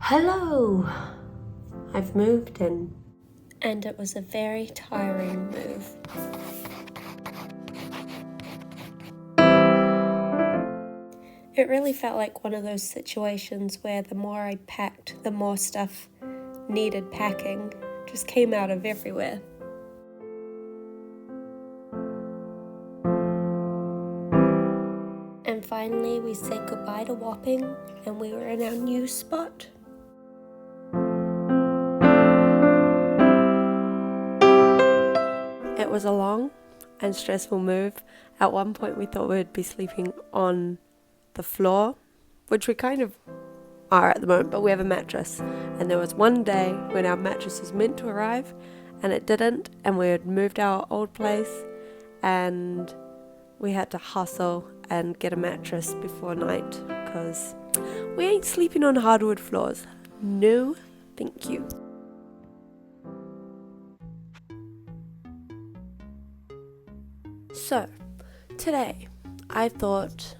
Hello! I've moved in. And it was a very tiring move. It really felt like one of those situations where the more I packed, the more stuff needed packing just came out of everywhere. And finally we said goodbye to Wapping and we were in our new spot. It was a long and stressful move. At one point we thought we would be sleeping on the floor, which we kind of are at the moment, but we have a mattress. And there was one day when our mattress was meant to arrive and it didn't, and we had moved our old place and we had to hustle and get a mattress before night because we ain't sleeping on hardwood floors. No, thank you. So, today I thought,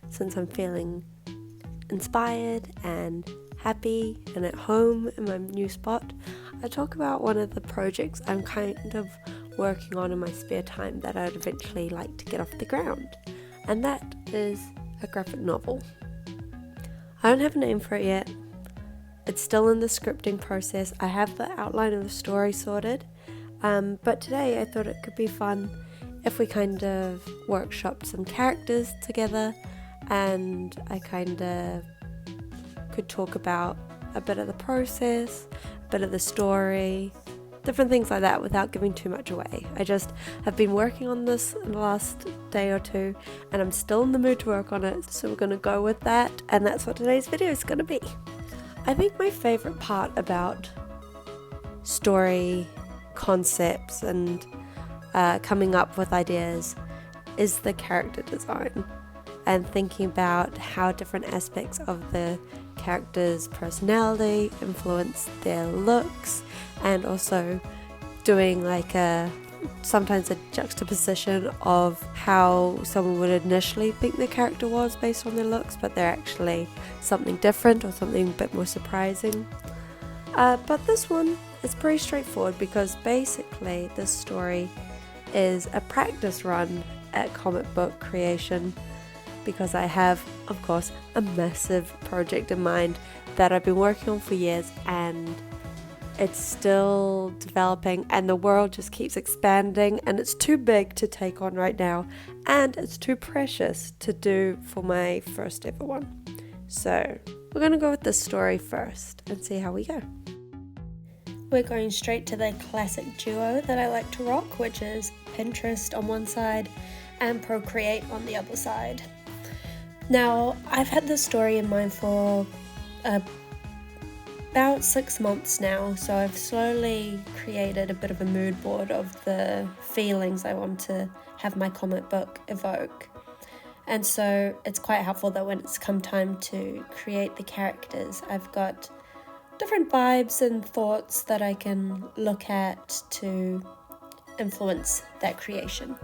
since I'm feeling inspired and happy and at home in my new spot, I talk about one of the projects I'm kind of working on in my spare time that I'd eventually like to get off the ground, and that is a graphic novel. I don't have a name for it yet. It's still in the scripting process. I have the outline of the story sorted, but today I thought it could be fun if we kind of workshopped some characters together, and I kind of could talk about a bit of the process, a bit of the story, different things like that without giving too much away. I just have been working on this in the last day or two and I'm still in the mood to work on it, so we're going to go with that, and that's what today's video is going to be. I think my favourite part about story concepts and coming up with ideas is the character design and thinking about how different aspects of the character's personality influence their looks, and also doing like sometimes a juxtaposition of how someone would initially think the character was based on their looks, but they're actually something different or something a bit more surprising. But this one is pretty straightforward because basically this story is a practice run at comic book creation, because I have, of course, a massive project in mind that I've been working on for years, and it's still developing and the world just keeps expanding, and it's too big to take on right now and it's too precious to do for my first ever one. So we're going to go with this story first and see how we go. We're going straight to the classic duo that I like to rock, which is Pintrest on one side and Procreate on the other side. Now, I've had this story in mind for about 6 months now, so I've slowly created a bit of a mood board of the feelings I want to have my comic book evoke. And so it's quite helpful that when it's come time to create the characters, I've got different vibes and thoughts that I can look at to influence that creation.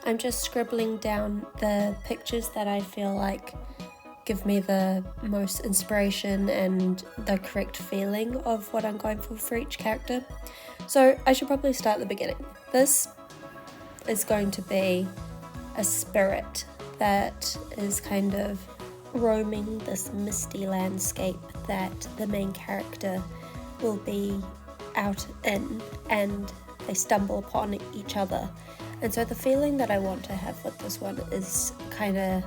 I'm just scribbling down the pictures that I feel like give me the most inspiration and the correct feeling of what I'm going for each character. So I should probably start at the beginning. This is going to be a spirit that is kind of roaming this misty landscape that the main character will be out in, and they stumble upon each other. And so the feeling that I want to have with this one is kind of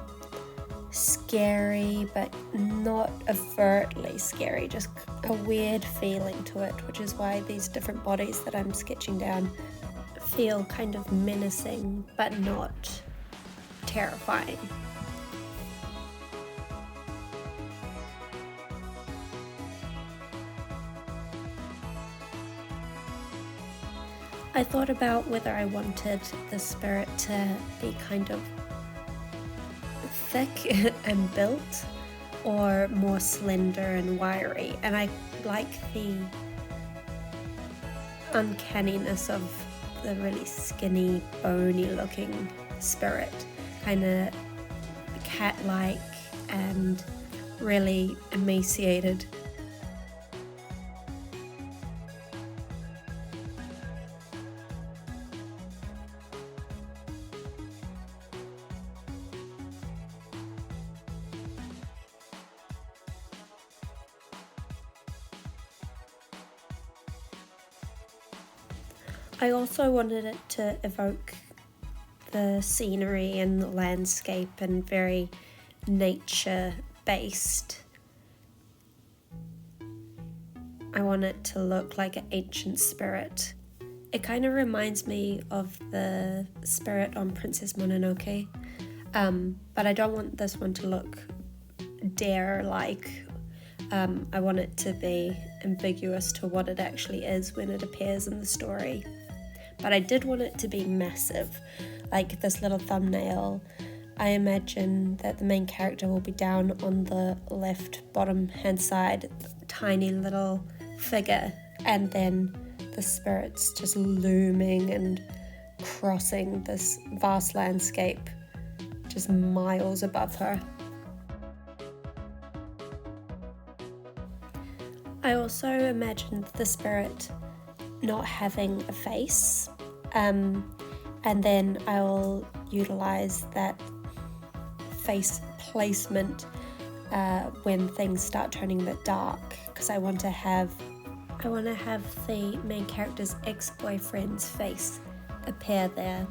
scary, but not overtly scary, just a weird feeling to it, which is why these different bodies that I'm sketching down feel kind of menacing, but not terrifying. I thought about whether I wanted the spirit to be kind of thick and built or more slender and wiry, and I like the uncanniness of the really skinny, bony looking spirit, kind of cat-like and really emaciated. I also wanted it to evoke the scenery and the landscape and very nature based. I want it to look like an ancient spirit. It kind of reminds me of the spirit on Princess Mononoke, but I don't want this one to look dare-like. I want it to be ambiguous to what it actually is when it appears in the story. But I did want it to be massive, like this little thumbnail. I imagine that the main character will be down on the left bottom hand side, tiny little figure, and then the spirit's just looming and crossing this vast landscape just miles above her. I also imagined the spirit not having a face, and then I'll utilize that face placement when things start turning a bit dark, because I want to have the main character's ex-boyfriend's face appear there.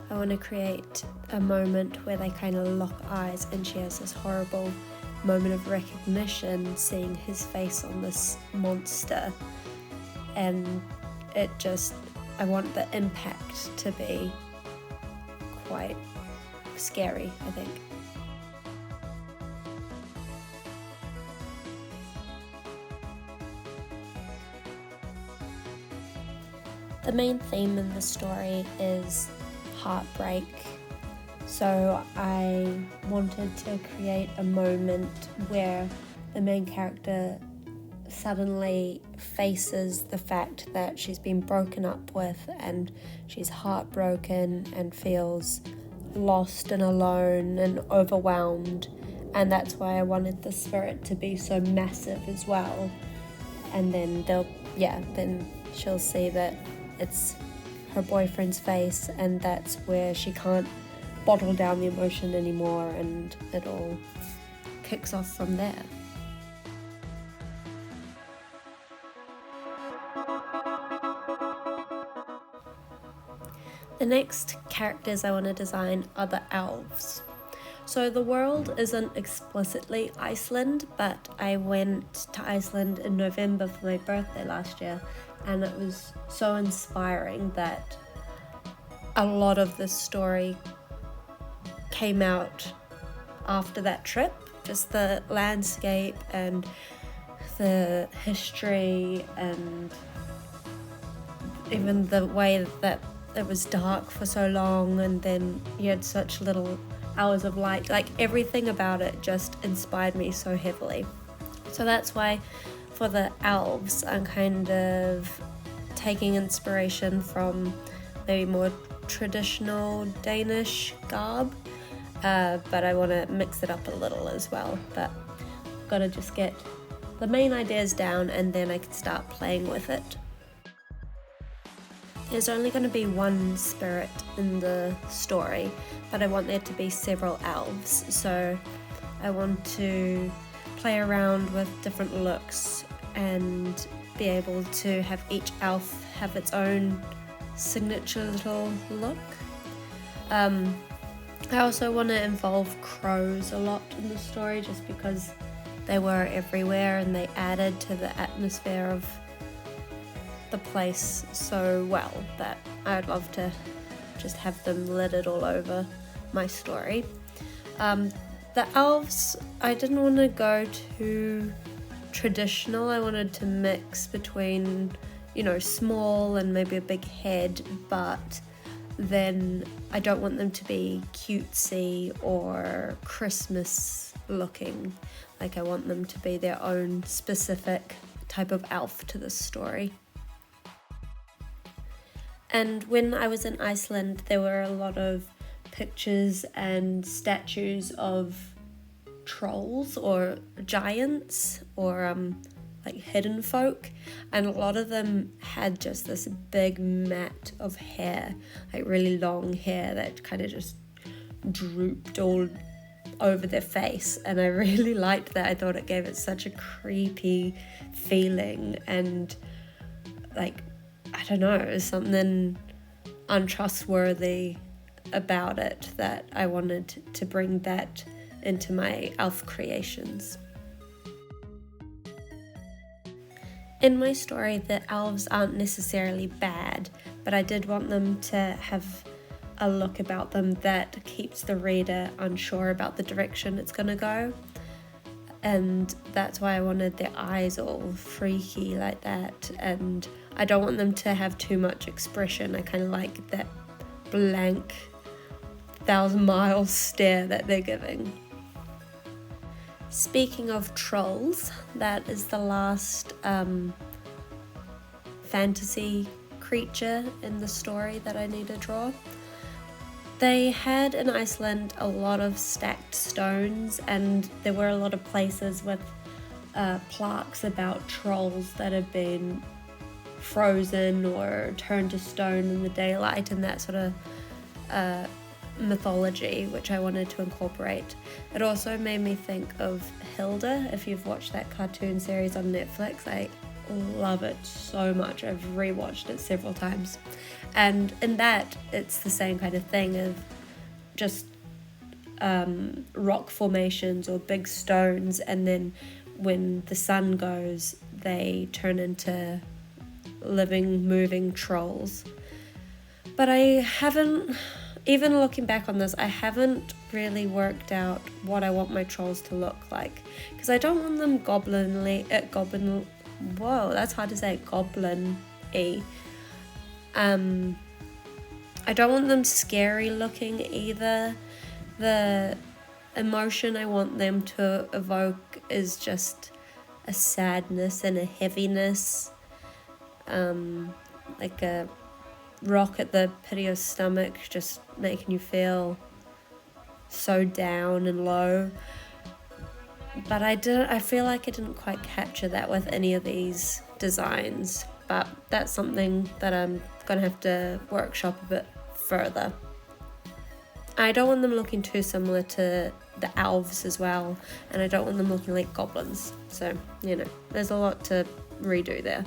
I want to create a moment where they kind of lock eyes and she has this horrible moment of recognition seeing his face on this monster, and I want the impact to be quite scary, I think. The main theme in the story is heartbreak, so I wanted to create a moment where the main character suddenly faces the fact that she's been broken up with and she's heartbroken and feels lost and alone and overwhelmed, and that's why I wanted the spirit to be so massive as well. And then then she'll see that it's her boyfriend's face, and that's where she can't bottle down the emotion anymore, and it all kicks off from there. The next characters I want to design are the elves. So the world isn't explicitly Iceland, but I went to Iceland in November for my birthday last year, and it was so inspiring that a lot of this story came out after that trip. Just the landscape and the history, and even the way that it was dark for so long and then you had such little hours of light. Like, everything about it just inspired me so heavily. So that's why for the elves I'm kind of taking inspiration from maybe more traditional Danish garb, but I want to mix it up a little as well. But I've got to just get the main ideas down and then I can start playing with it. There's only going to be one spirit in the story, but I want there to be several elves, so I want to play around with different looks and be able to have each elf have its own signature little look. I also want to involve crows a lot in the story, just because they were everywhere and they added to the atmosphere of the place so well that I'd love to just have them littered all over my story. The elves, I didn't want to go too traditional. I wanted to mix between, small and maybe a big head, but then I don't want them to be cutesy or Christmas looking. Like, I want them to be their own specific type of elf to this story. And when I was in Iceland, there were a lot of pictures and statues of trolls or giants or like hidden folk, and a lot of them had just this big mat of hair, like really long hair that kind of just drooped all over their face, and I really liked that. I thought it gave it such a creepy feeling, and like, I I don't know, there's something untrustworthy about it that I wanted to bring that into my elf creations. In my story, the elves aren't necessarily bad, but I did want them to have a look about them that keeps the reader unsure about the direction it's gonna go. And that's why I wanted their eyes all freaky like that, and I don't want them to have too much expression. I kind of like that blank 1,000-mile stare that they're giving. Speaking of trolls, that is the last fantasy creature in the story that I need to draw. They had in Iceland a lot of stacked stones, and there were a lot of places with plaques about trolls that had been frozen or turned to stone in the daylight, and that sort of mythology, which I wanted to incorporate. It also made me think of Hilda. If you've watched that cartoon series on Netflix, I love it so much. I've rewatched it several times, and in that it's the same kind of thing of just rock formations or big stones, and then when the sun goes they turn into living, moving trolls. But I haven't, even looking back on this, I haven't really worked out what I want my trolls to look like, because I don't want them whoa, that's hard to say, goblin-y. I don't want them scary looking either. The emotion I want them to evoke is just a sadness and a heaviness, like a rock at the pit of your stomach, just making you feel so down and low. But I feel like I didn't quite capture that with any of these designs, but that's something that I'm gonna have to workshop a bit further. I don't want them looking too similar to the elves as well, and I don't want them looking like goblins, so there's a lot to redo there.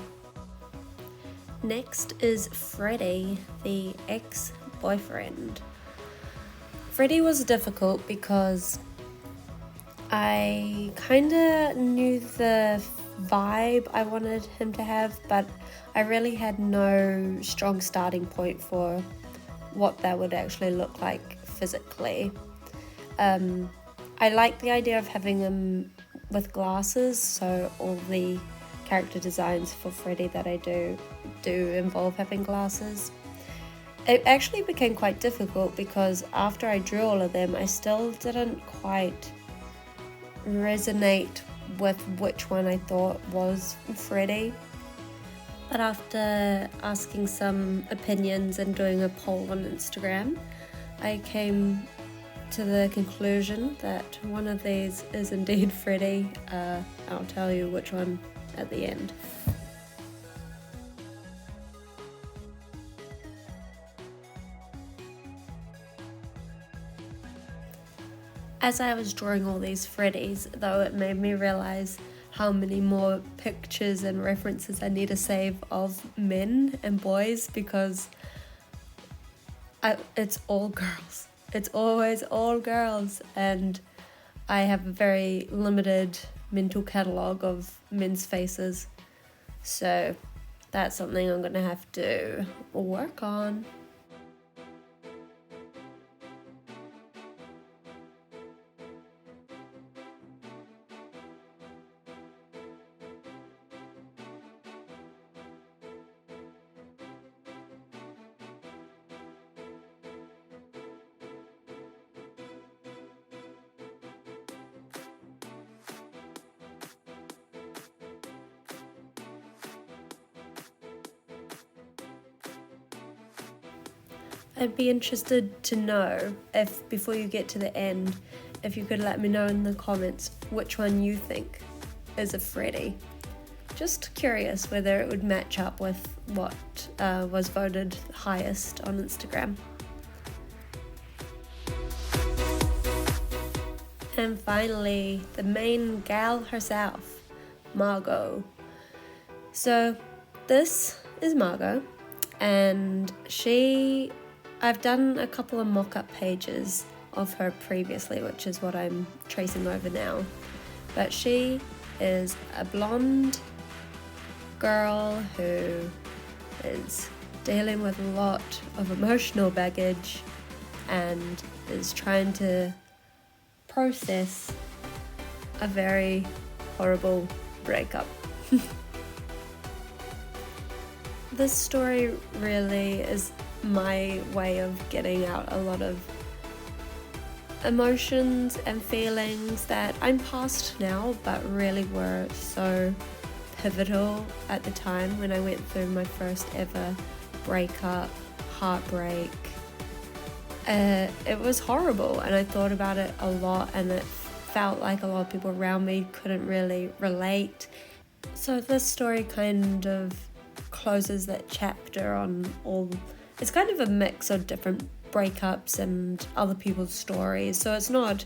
Next is Freddie, the ex-boyfriend. Freddie was difficult because I kind of knew the vibe I wanted him to have, but I really had no strong starting point for what that would actually look like physically. I like the idea of having him with glasses, so all the character designs for Freddie that I do involve having glasses. It actually became quite difficult because after I drew all of them, I still didn't quite resonate with which one I thought was Freddie. But after asking some opinions and doing a poll on Instagram, I came to the conclusion that one of these is indeed Freddie. I'll tell you which one at the end. As I was drawing all these Freddies, though, it made me realize how many more pictures and references I need to save of men and boys, because it's all girls. It's always all girls, and I have a very limited mental catalogue of men's faces, so that's something I'm gonna have to work on. I'd be interested to know if, before you get to the end, if you could let me know in the comments which one you think is a Freddy. Just curious whether it would match up with what was voted highest on Instagram. And finally, the main gal herself, Margot. So this is Margot. and I've done a couple of mock-up pages of her previously, which is what I'm tracing over now. But she is a blonde girl who is dealing with a lot of emotional baggage and is trying to process a very horrible breakup. This story really is my way of getting out a lot of emotions and feelings that I'm past now, but really were so pivotal at the time when I went through my first ever breakup, heartbreak. It was horrible, and I thought about it a lot, and it felt like a lot of people around me couldn't really relate. So this story kind of closes that chapter on all. It's kind of a mix of different breakups and other people's stories, so it's not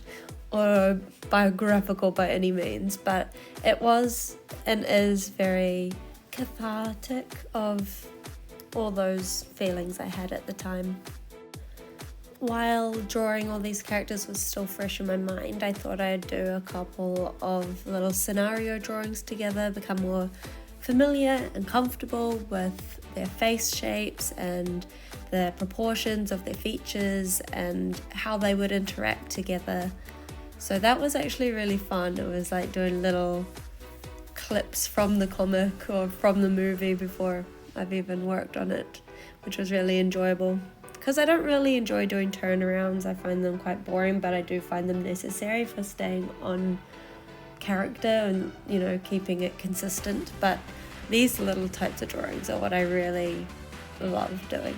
autobiographical by any means, but it was and is very cathartic of all those feelings I had at the time. While drawing all these characters was still fresh in my mind, I thought I'd do a couple of little scenario drawings together, become more familiar and comfortable with their face shapes and the proportions of their features and how they would interact together. So that was actually really fun. It was like doing little clips from the comic or from the movie before I've even worked on it, which was really enjoyable. Because I don't really enjoy doing turnarounds, I find them quite boring, but I do find them necessary for staying on character and, keeping it consistent. But these little types of drawings are what I really love doing.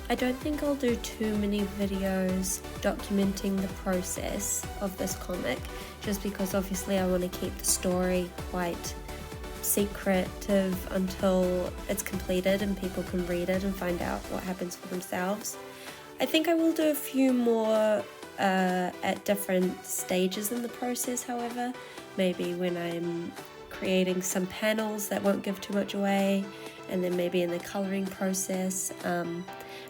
I don't think I'll do too many videos documenting the process of this comic, just because obviously I want to keep the story quite secretive until it's completed and people can read it and find out what happens for themselves. I think I will do a few more at different stages in the process, however. Maybe when I'm creating some panels that won't give too much away, and then maybe in the colouring process.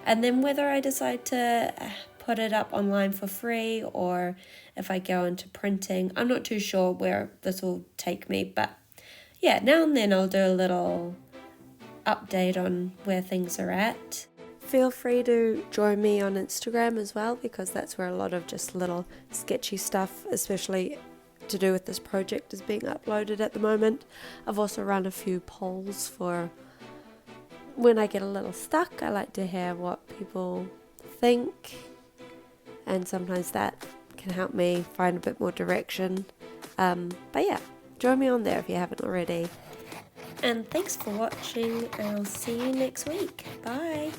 And then whether I decide to put it up online for free or if I go into printing, I'm not too sure where this will take me. But yeah, now and then I'll do a little update on where things are at. Feel free to join me on Instagram as well, because that's where a lot of just little sketchy stuff, especially to do with this project, is being uploaded at the moment. I've also run a few polls for when I get a little stuck. I like to hear what people think, and sometimes that can help me find a bit more direction. But yeah, join me on there if you haven't already. And thanks for watching, and I'll see you next week. Bye!